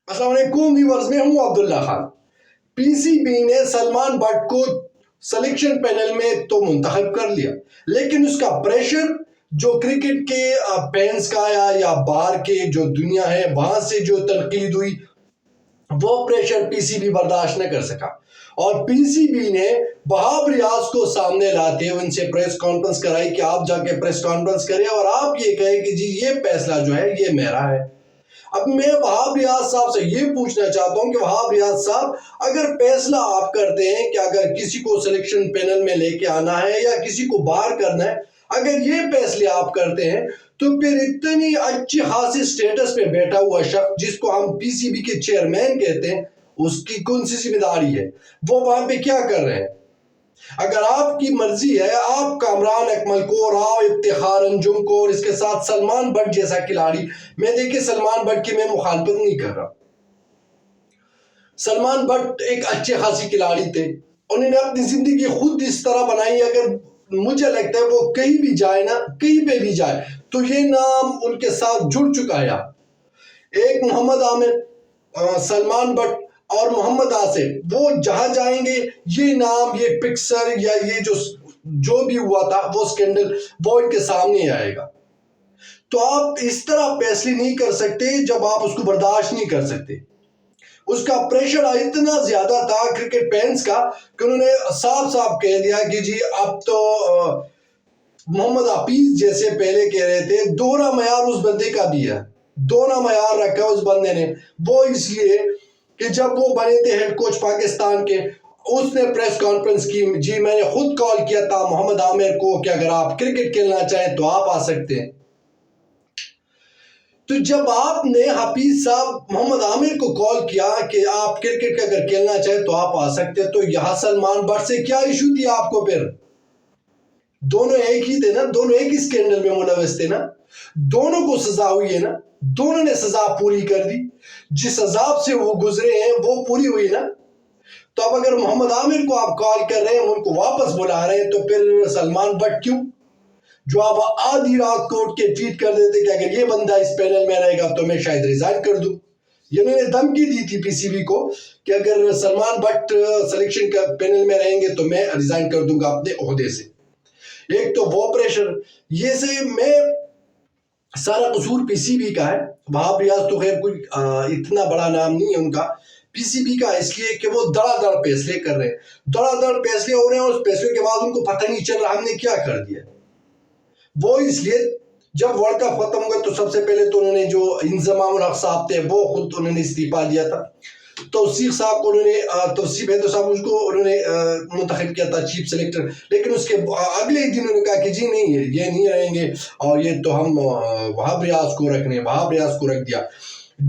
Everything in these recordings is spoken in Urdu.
السلام علیکم ویورز، میں ہوں عبداللہ خان۔ پی سی بی نے سلمان بٹ کو سلیکشن پینل میں تو منتخب کر لیا، لیکن اس کا پریشر جو کرکٹ کے فینس کا آیا یا باہر کے جو دنیا ہے وہاں سے جو تنقید ہوئی، وہ پریشر پی سی بی برداشت نہ کر سکا، اور پی سی بی نے وہاب ریاض کو سامنے لاتے ان سے پریس کانفرنس کرائی کہ آپ جا کے پریس کانفرنس کریں اور آپ یہ کہیں کہ جی یہ فیصلہ جو ہے یہ میرا ہے۔ اب میں وہاب ریاض صاحب سے یہ پوچھنا چاہتا ہوں کہ وہاب ریاض صاحب، اگر فیصلہ آپ کرتے ہیں کہ اگر کسی کو سلیکشن پینل میں لے کے آنا ہے یا کسی کو باہر کرنا ہے، اگر یہ فیصلے آپ کرتے ہیں تو پھر اتنی اچھی خاصی سٹیٹس پہ بیٹھا ہوا شخص جس کو ہم پی سی بی کے چیئرمین کہتے ہیں، اس کی کون سی ذمہ داری ہے؟ وہ وہاں پہ کیا کر رہے ہیں؟ اگر آپ کی مرضی ہے، آپ کامران اکمل کو، راو افتخار انجم کو اور اس کے ساتھ سلمان بٹ جیسا کھلاڑی، میں دیکھیں سلمان بٹ کی میں مخالفت نہیں کر رہا، سلمان بٹ ایک اچھے خاصی کھلاڑی تھے، انہوں نے اپنی زندگی خود اس طرح بنائی، اگر مجھے لگتا ہے وہ کہیں بھی جائے نا، کہیں پہ بھی جائے تو یہ نام ان کے ساتھ جڑ چکا ہے۔ ایک محمد عامر، سلمان بٹ اور محمد آصف، وہ جہاں جائیں گے یہ نام، یہ پکسر یا یہ جو بھی ہوا تھا وہ سکینڈل، وہ ان کے سامنے آئے گا۔ تو آپ اس طرح فیصلے نہیں کر سکتے جب آپ اس کو برداشت نہیں کر سکتے۔ اس کا پریشر اتنا زیادہ تھا کرکٹ فینس کا کہ انہوں نے صاف صاف کہہ دیا کہ جی اب تو محمد حفیظ جیسے پہلے کہہ رہے تھے، دوہرا معیار اس بندے کا بھی ہے، دوہرا معیار رکھا اس بندے نے، وہ اس لیے کہ جب وہ بنے تھے ہیڈ کوچ پاکستان کے، اس نے پریس کانفرنس کی، جی میں نے خود کال کیا تھا محمد عامر کو کہ اگر آپ کرکٹ کھیلنا چاہیں تو آپ آ سکتے ہیں۔ تو جب آپ نے حفیظ صاحب محمد عامر کو کال کیا کہ آپ کرکٹ کا اگر کھیلنا چاہیں تو آپ آ سکتے ہیں، تو یہاں سلمان بٹ سے کیا ایشو تھی آپ کو؟ پھر دونوں ایک ہی تھے نا، دونوں ایک ہی سکینڈل میں ملوث تھے نا، دونوں کو سزا ہوئی ہے نا، دونوں نے سزا پوری کر دی، جس عذاب سے وہ گزرے ہیں وہ پوری ہوئی نا۔ تو اب اگر محمد عامر کو آپ کال کر رہے ہیں، ان کو واپس بلا رہے ہیں، تو پھر سلمان بٹ کیوں؟ جو آپ آدھی رات کو اٹھ کے ٹویٹ کر دیتے کہ اگر یہ بندہ اس پینل میں رہے گا تو میں شاید ریزائن کر دوں۔ یہ انہوں نے دھمکی دی تھی پی سی بی کو کہ اگر سلمان بٹ سلیکشن کا پینل میں رہیں گے تو میں ریزائن کر دوں گا اپنے عہدے سے۔ ایک تو وہ پریشر، یہ سے میں سارا قصور پی سی بی کا ہے، وہاب ریاض تو خیر کوئی اتنا بڑا نام نہیں ہے ان کا، پی سی بی کا اس لیے کہ وہ دڑا دڑ فیصلے کر رہے ہیں، دڑا دڑ فیصلے ہو رہے ہیں، اور اس فیصلے کے بعد ان کو پتہ نہیں چل رہا ہم نے کیا کر دیا۔ وہ اس لیے جب ورلڈ کپ ختم ہوگا تو سب سے پہلے تو انہوں نے جو انضمام الحق صاحب تھے وہ خود انہوں نے استعفیٰ دیا تھا، توصیف صاحب کو انہوں نے توصیف حیدر صاحب اس کو انہوں نے منتخب کیا تھا چیف سلیکٹر، لیکن اس کے اگلے ہی دن انہوں نے کہا کہ جی نہیں یہ نہیں رہیں گے، اور یہ تو ہم وہاب ریاض کو رکھنے، وہاب ریاض کو رکھ دیا۔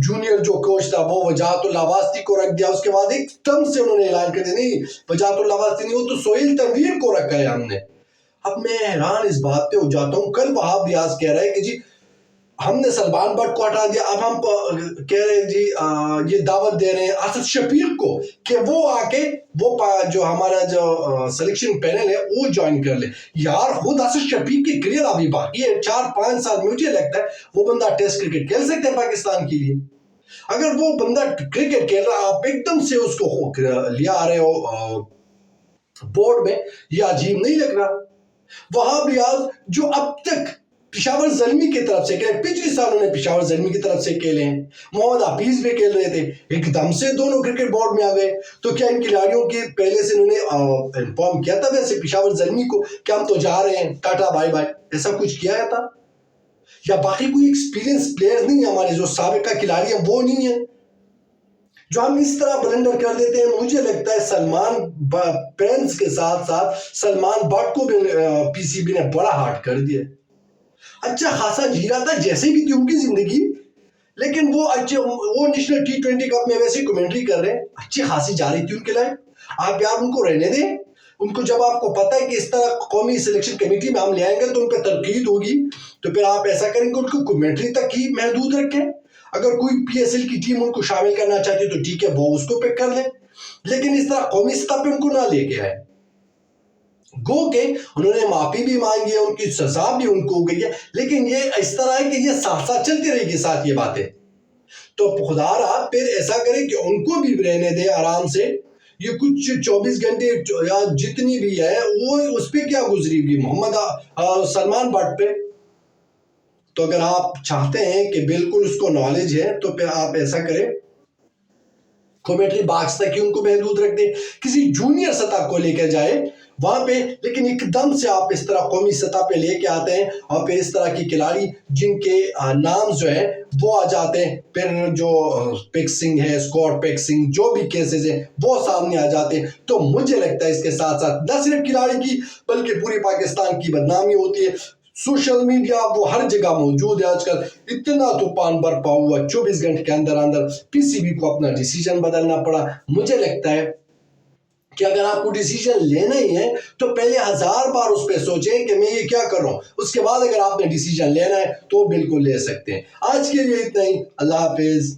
جونیئر جو کوچ تھا وہ وجاہت اللہ واسطی کو رکھ دیا، اس کے بعد ایک دم سے انہوں نے اعلان کر دیا نہیں وجاہت اللہ واسطی نہیں، وہ تو سہیل تنویر کو رکھا ہے ہم نے۔ اب میں حیران اس بات پہ ہو جاتا ہوں، کل وہاب ریاض کہہ رہے ہیں کہ جی ہم نے سلمان بٹ کو ہٹا دیا، اب ہم کہہ رہے ہیں جی یہ دعوت دے رہے ہیں اسد شفیق کو کہ وہ آ کے وہ جو ہمارا جو سلیکشن پینل ہے وہ جوائن کر لے۔ یار خود اسد شفیق کی کریئر ابھی باقی ہے 4-5 سال، مجھے لگتا ہے وہ بندہ ٹیسٹ کرکٹ کھیل سکتا ہے پاکستان کے لیے۔ اگر وہ بندہ کرکٹ کھیل رہا، آپ ایک دم سے اس کو لیا آ رہے ہو بورڈ میں، یہ عجیب نہیں لگ رہا؟ وہاب ریاض جو اب تک پشاور زلمی کی طرف سے کھیلے، پچھلے سال انہوں نے پشاور زلمی کی طرف سے کھیلے ہیں، محمد حفیظ بھی کھیل رہے تھے، ایک دم سے دونوں کرکٹ بورڈ میں آ گئے، تو کیا ان کھلاڑیوں کے پہلے سے انہوں نے انفارم کیا تھا ویسے پشاور زلمی کو کہ ہم تو جا رہے ہیں، ٹاٹا بائی بائی، ایسا کچھ کیا تھا؟ یا باقی کوئی ایکسپیرینس پلیئر نہیں ہے ہمارے جو سابقہ کھلاڑی ہیں وہ نہیں ہیں جو ہم اس طرح بلنڈر کر دیتے ہیں؟ مجھے لگتا ہے سلمان پینس کے ساتھ ساتھ سلمان بٹ کو بھی پی سی بی نے بڑا ہارٹ کر دیا۔ اچھا خاصا جی رہا تھا جیسے بھی تھی ان کی زندگی، لیکن وہ نیشنل T20 کپ میں ویسے کمنٹری کر رہے ہیں، اچھی خاصی جا رہی تھی ان کے لائف، آپ یار ان کو رہنے دیں، ان کو جب آپ کو پتا ہے کہ اس طرح قومی سلیکشن کمیٹی میں ہم لے آئیں گے تو ان پہ تنقید ہوگی، تو پھر آپ ایسا کریں کہ ان کو کمنٹری تک ہی محدود رکھیں، اگر کوئی پی ایس ایل کی ٹیم ان کو شامل کرنا چاہتی تو ٹھیک ہے وہ اس کو پک کر لیں، لیکن اس طرح قومی سطح پہ ان کو نہ لے کے آئے۔ گو کہ انہوں نے معافی بھی مانگی ہے، ان کی سزا بھی ان کو ہو گئی ہے، لیکن یہ اس طرح ہے کہ یہ ساتھ ساتھ چلتی رہے گی ساتھ یہ باتیں، تو خدا رہا پھر ایسا کرے کہ ان کو بھی رہنے دے آرام سے. یہ کچھ 24 گھنٹے یا جتنی بھی ہے وہ اس پہ کیا گزری ہوگی محمد سلمان بٹ پہ. تو اگر آپ چاہتے ہیں کہ بالکل اس کو نالج ہے تو پھر آپ ایسا کریں کمیٹری باکس تک ہی ان کو محدود رکھ دیں, کسی جونیئر سطح کو لے کر جائے وہاں پہ, لیکن ایک دم سے آپ اس طرح قومی سطح پہ لے کے آتے ہیں اور پھر اس طرح کی کھلاڑی جن کے نام جو ہے وہ آ جاتے ہیں, پھر جو پکسنگ ہے, اسکواڈ پکسنگ, جو بھی کیسز ہیں وہ سامنے آ جاتے ہیں. تو مجھے لگتا ہے اس کے ساتھ ساتھ نہ صرف کھلاڑی کی بلکہ پوری پاکستان کی بدنامی ہوتی ہے. سوشل میڈیا وہ ہر جگہ موجود ہے آج کل, اتنا طوفان برپا ہوا 24 گھنٹے کے اندر اندر پی سی بی کو اپنا ڈیسیجن بدلنا پڑا. مجھے لگتا ہے کہ اگر آپ کو ڈیسیجن لینا ہی ہے تو پہلے 1000 بار اس پہ سوچیں کہ میں یہ کیا کر رہا ہوں, اس کے بعد اگر آپ نے ڈیسیجن لینا ہے تو بالکل لے سکتے ہیں. آج کے لیے اتنا ہی, اللہ حافظ.